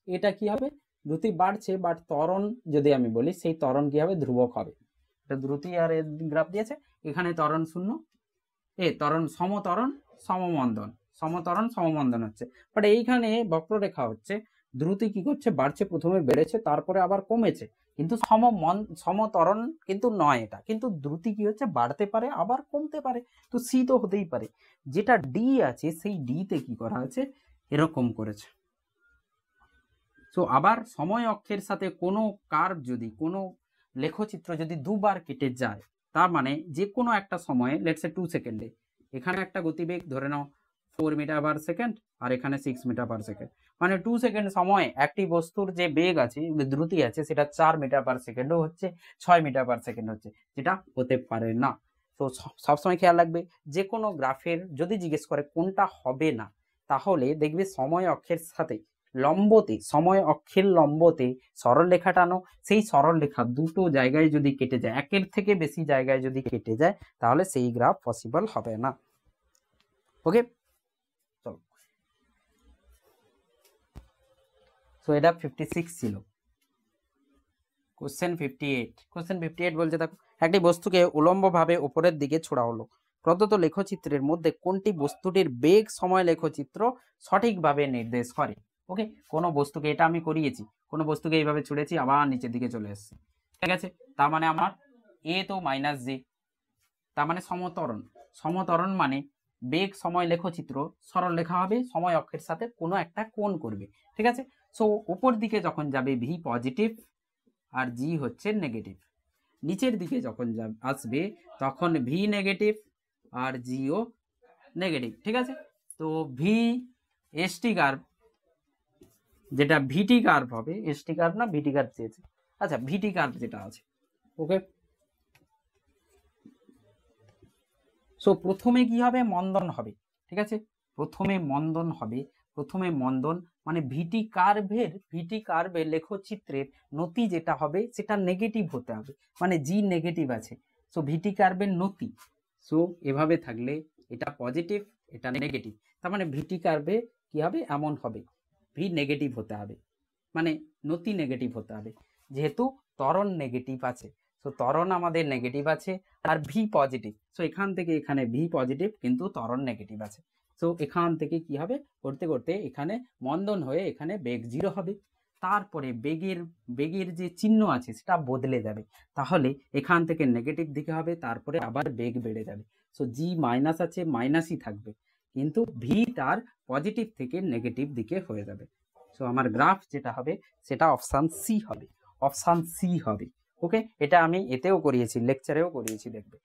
এটা কি হবে, দ্রুতি বাড়ছে, বাট ত্বরণ যদি আমি বলি, সেই ত্বরণ কি হবে, ধ্রুবক হবে। এটা দ্রুতি আর গ্রাফ দিয়েছে, এখানে ত্বরণ 0, ত্বরণ সমতরণ সমমন্দন, সমতরণ সমমন্দন হচ্ছে। বাট এইখানে বক্ররেখা হচ্ছে, দ্রুতি কি করছে, বাড়ছে, প্রথমে বেড়েছে তারপরে আবার কমেছে, কিন্তু সমতরণ কিন্তু নয় এটা, কিন্তু দ্রুতি কি হচ্ছে, বাড়তে পারে আবার কমতে পারে, তো সি তো হতেই পারে। যেটা ডি আছে সেই ডি তে কি করা আছে, এরকম করেছে। সো আবার সময় অক্ষের সাথে কোনো কার্ভ যদি, কোনো লেখচিত্র যদি দুবার কেটে যায়, তার মানে যে কোনো একটা সময়ে, লেটস সে 2 সেকেন্ডে, এখানে একটা গতিবেগ ধরে নাও 4 মিটার পার সেকেন্ড, আর এখানে 6 মিটার পার সেকেন্ড, মানে 2 সেকেন্ড সময়ে একটি বস্তুর যে বেগ আছে, দ্রুতি আছে, সেটা 4 মিটার পার সেকেন্ডও হচ্ছে, 6 মিটার পার সেকেন্ড হচ্ছে, যেটা হতে পারে না। তো সবসময় খেয়াল রাখবে, যে কোনো গ্রাফের যদি জিজ্ঞেস করে কোনটা হবে না, তাহলে দেখবে সময় অক্ষের সাথে লম্বতে, সময় অক্ষের লম্বতে সরল রেখা টানো, সেই সরল রেখা দুটো জায়গায় যদি কেটে যায়, একের থেকে বেশি জায়গায় যদি কেটে যায়, তাহলে সেই গ্রাফ পসিবল হবে না। ওকে, চলো। সো এটা 56 ছিল। কোশ্চেন 58, কোশ্চেন 58 বলছে, দেখো, একটি বস্তুকে উলম্বভাবে উপরের দিকে ছোড়া হলো, প্রদত্ত লেখচিত্রের মধ্যে কোনটি বস্তুটির বেগ সময় লেখচিত্র সঠিকভাবে নির্দেশ করে। ওকে, কোনো বস্তুকে, এটা আমি করিয়েছি, কোনো বস্তুকে এইভাবে ছুড়েছি, আবার নিচের দিকে চলে এসেছে, ঠিক আছে। তার মানে আমার এ তো -g, তার মানে সমতরণ, সমতরণ মানে বেগ সময় লেখচিত্র সরল লেখা হবে, সময় অক্ষের সাথে কোনো একটা কোণ করবে, ঠিক আছে। সো উপর দিকে যখন যাবে ভি পজিটিভ আর জি হচ্ছে নেগেটিভ, নিচের দিকে যখন আসবে তখন ভি নেগেটিভ আর জিও নেগেটিভ, ঠিক আছে। তো ভি এসটি কার্ভ, যেটা ভিটি কার্ভ হবে, এসটি কার্ভ না ভিটি কার্ভ চেয়েছে, আচ্ছা ভিটি কার্ভ যেটা আছে, ওকে। সো প্রথমে কি হবে, মন্দন হবে, ঠিক আছে, প্রথমে মন্দন হবে, প্রথমে মন্দন মানে ভিটি কার্ভের লেখচিত্রের নতি যেটা হবে সেটা নেগেটিভ হতে হবে, মানে জি নেগেটিভ আছে, সো ভিটি কার্ভের নতি, সো এভাবে থাকলে এটা পজিটিভ এটা নেগেটিভ, তার মানে ভিটি কার্ভে কি হবে, এমন হবে, ভি নেগেটিভ হতে হবে, মানে নতি নেগেটিভ হতে হবে, যেহেতু ত্বরণ নেগেটিভ আছে, সো ত্বরণ আমাদের নেগেটিভ আছে, আর ভি পজিটিভ। সো এখান থেকে এখানে ভি পজিটিভ কিন্তু ত্বরণ নেগেটিভ আছে। সো এখান থেকে কি হবে, করতে করতে এখানে মন্দন হয়ে এখানে বেগ 0 হবে। তারপরে বেগের যে চিহ্ন আছে সেটা বদলে যাবে, তাহলে এখান থেকে নেগেটিভ দিকে হবে, তারপরে আবার বেগ বেড়ে যাবে। সো জি মাইনাস আছে, মাইনাসই থাকবে, কিন্তু ভি তার পজিটিভ থেকে নেগেটিভ দিকে হয়ে যাবে। সো আমার গ্রাফ যেটা হবে সেটা অপশান সি হবে, অপশান সি হবে। ওকে, এটা আমি এতেও করিয়েছি, লেকচারেও করিয়েছি, দেখবে।